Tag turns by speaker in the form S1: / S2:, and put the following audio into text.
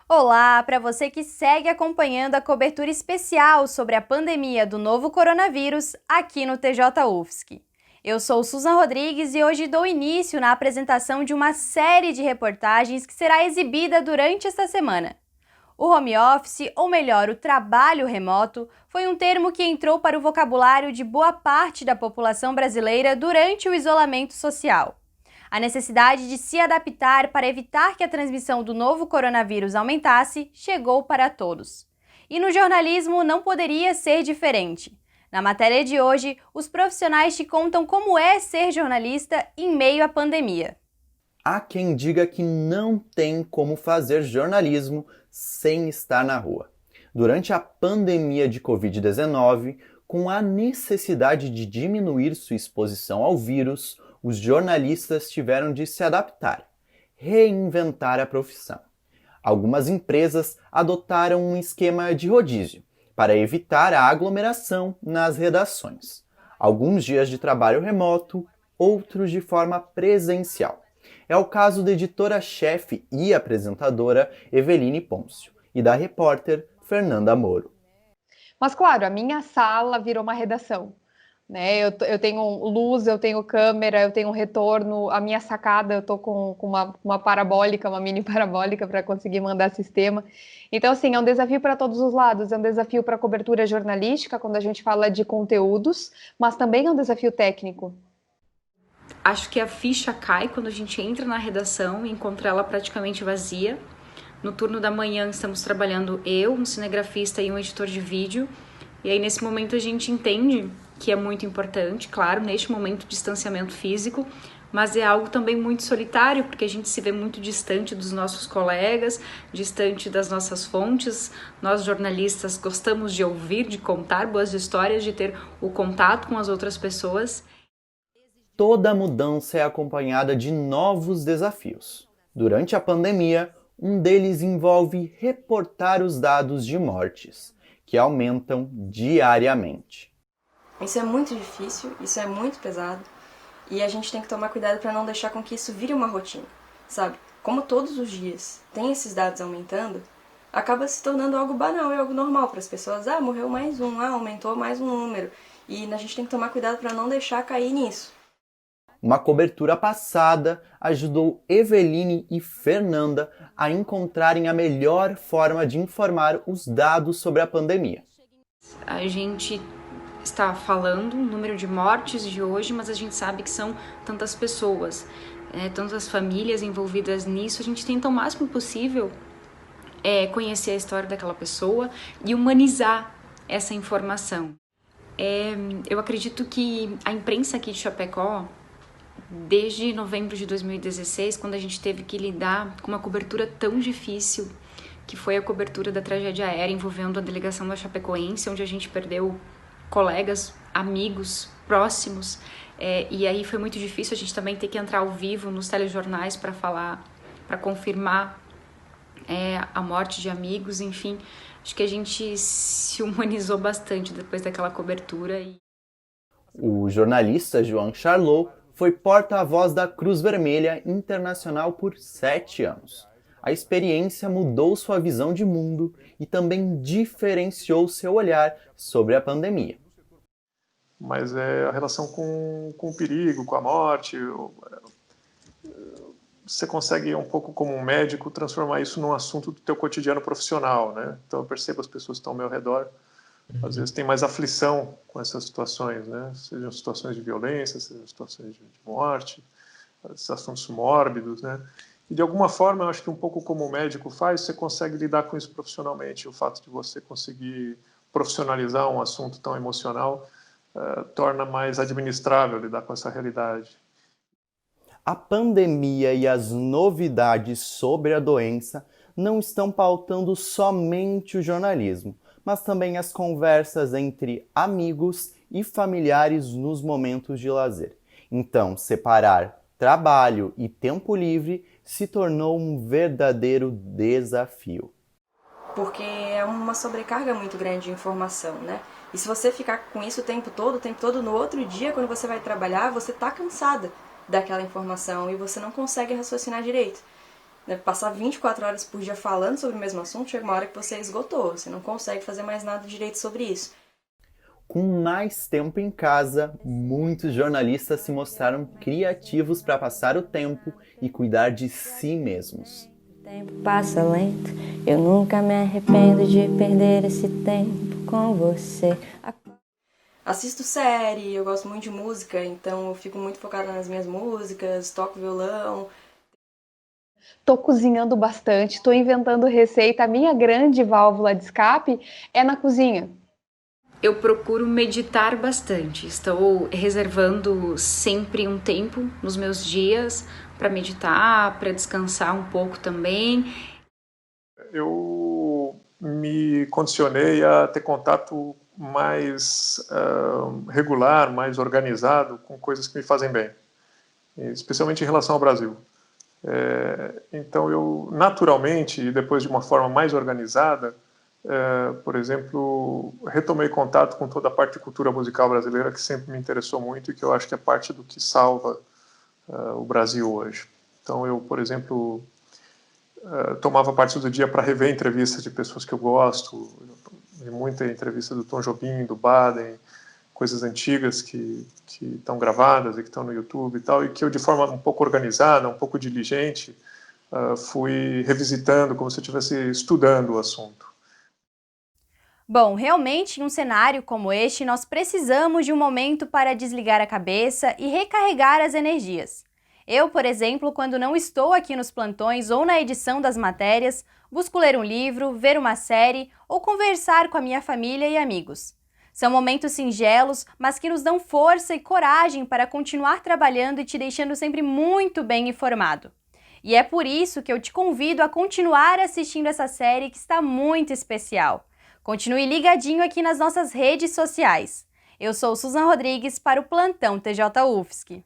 S1: Olá, para você que segue acompanhando a cobertura especial sobre a pandemia do novo coronavírus aqui no TJ UFSC. Eu sou Susan Rodrigues e hoje dou início na apresentação de uma série de reportagens que será exibida durante esta semana. O home office, ou melhor, o trabalho remoto, foi um termo que entrou para o vocabulário de boa parte da população brasileira durante o isolamento social. A necessidade de se adaptar para evitar que a transmissão do novo coronavírus aumentasse chegou para todos. E no jornalismo não poderia ser diferente. Na matéria de hoje, os profissionais te contam como é ser jornalista em meio à pandemia.
S2: Há quem diga que não tem como fazer jornalismo sem estar na rua. Durante a pandemia de Covid-19, com a necessidade de diminuir sua exposição ao vírus, os jornalistas tiveram de se adaptar, reinventar a profissão. Algumas empresas adotaram um esquema de rodízio para evitar a aglomeração nas redações. Alguns dias de trabalho remoto, outros de forma presencial. É o caso da editora-chefe e apresentadora Eveline Pôncio e da repórter Fernanda Moro.
S3: Mas claro, a minha sala virou uma redação. Né? Eu tenho luz, eu tenho câmera, eu tenho retorno, a minha sacada eu tô com uma parabólica, uma mini parabólica para conseguir mandar sistema. Então, assim, é um desafio para todos os lados, é um desafio para a cobertura jornalística, quando a gente fala de conteúdos, mas também é um desafio técnico.
S4: Acho que a ficha cai quando a gente entra na redação e encontra ela praticamente vazia. No turno da manhã estamos trabalhando eu, um cinegrafista e um editor de vídeo, e aí nesse momento a gente entende que é muito importante, claro, neste momento, distanciamento físico, mas é algo também muito solitário, porque a gente se vê muito distante dos nossos colegas, distante das nossas fontes. Nós, jornalistas, gostamos de ouvir, de contar boas histórias, de ter o contato com as outras pessoas.
S2: Toda mudança é acompanhada de novos desafios. Durante a pandemia, um deles envolve reportar os dados de mortes, que aumentam diariamente.
S5: Isso é muito difícil, isso é muito pesado, e a gente tem que tomar cuidado para não deixar com que isso vire uma rotina, sabe? Como todos os dias tem esses dados aumentando, acaba se tornando algo banal e algo normal para as pessoas. Ah, morreu mais um, aumentou mais um número, e a gente tem que tomar cuidado para não deixar cair nisso.
S2: Uma cobertura passada ajudou Eveline e Fernanda a encontrarem a melhor forma de informar os dados sobre a pandemia.
S4: A gente está falando o número de mortes de hoje, mas a gente sabe que são tantas pessoas, tantas famílias envolvidas nisso. A gente tenta o máximo possível conhecer a história daquela pessoa e humanizar essa informação. Eu acredito que a imprensa aqui de Chapecó, desde novembro de 2016, quando a gente teve que lidar com uma cobertura tão difícil, que foi a cobertura da tragédia aérea envolvendo a delegação da Chapecoense, onde a gente perdeu colegas, amigos, próximos, e aí foi muito difícil a gente também ter que entrar ao vivo nos telejornais para falar, para confirmar a morte de amigos, enfim, acho que a gente se humanizou bastante depois daquela cobertura.
S2: O jornalista João Charlot foi porta-voz da Cruz Vermelha Internacional por 7 anos. A experiência mudou sua visão de mundo e também diferenciou seu olhar sobre a pandemia.
S6: Mas a relação com o perigo, com a morte, você consegue um pouco como um médico transformar isso num assunto do teu cotidiano profissional, né? Então eu percebo as pessoas que estão ao meu redor, às vezes tem mais aflição com essas situações, né? Sejam situações de violência, sejam situações de morte, esses assuntos mórbidos, né? E de alguma forma, eu acho que um pouco como o médico faz, você consegue lidar com isso profissionalmente. O fato de você conseguir profissionalizar um assunto tão emocional torna mais administrável lidar com essa realidade.
S2: A pandemia e as novidades sobre a doença não estão pautando somente o jornalismo, mas também as conversas entre amigos e familiares nos momentos de lazer. Então, separar trabalho e tempo livre se tornou um verdadeiro desafio.
S5: Porque é uma sobrecarga muito grande de informação, né? E se você ficar com isso o tempo todo, no outro dia, quando você vai trabalhar, você tá cansada daquela informação e você não consegue raciocinar direito. Passar 24 horas por dia falando sobre o mesmo assunto, chega uma hora que você esgotou, você não consegue fazer mais nada direito sobre isso.
S2: Com mais tempo em casa, muitos jornalistas se mostraram criativos para passar o tempo e cuidar de si mesmos.
S7: O tempo passa lento, eu nunca me arrependo de perder esse tempo com você.
S5: Assisto série, eu gosto muito de música, então eu fico muito focada nas minhas músicas, toco violão.
S3: Tô cozinhando bastante, tô inventando receita. A minha grande válvula de escape é na cozinha.
S4: Eu procuro meditar bastante. Estou reservando sempre um tempo nos meus dias para meditar, para descansar um pouco também.
S6: Eu me condicionei a ter contato mais regular, mais organizado com coisas que me fazem bem, especialmente em relação ao Brasil. Então eu naturalmente, e depois de uma forma mais organizada, por exemplo, retomei contato com toda a parte de cultura musical brasileira que sempre me interessou muito e que eu acho que é parte do que salva o Brasil hoje. Então eu, por exemplo, tomava parte do dia para rever entrevistas de pessoas que eu gosto, de muita entrevista do Tom Jobim, do Baden, coisas antigas que estão gravadas e que estão no YouTube e tal, e que eu, de forma um pouco organizada, um pouco diligente, fui revisitando como se eu estivesse estudando o assunto.
S1: Bom, realmente, em um cenário como este, nós precisamos de um momento para desligar a cabeça e recarregar as energias. Eu, por exemplo, quando não estou aqui nos plantões ou na edição das matérias, busco ler um livro, ver uma série ou conversar com a minha família e amigos. São momentos singelos, mas que nos dão força e coragem para continuar trabalhando e te deixando sempre muito bem informado. E é por isso que eu te convido a continuar assistindo essa série que está muito especial. Continue ligadinho aqui nas nossas redes sociais. Eu sou Susan Rodrigues para o Plantão TJ UFSC.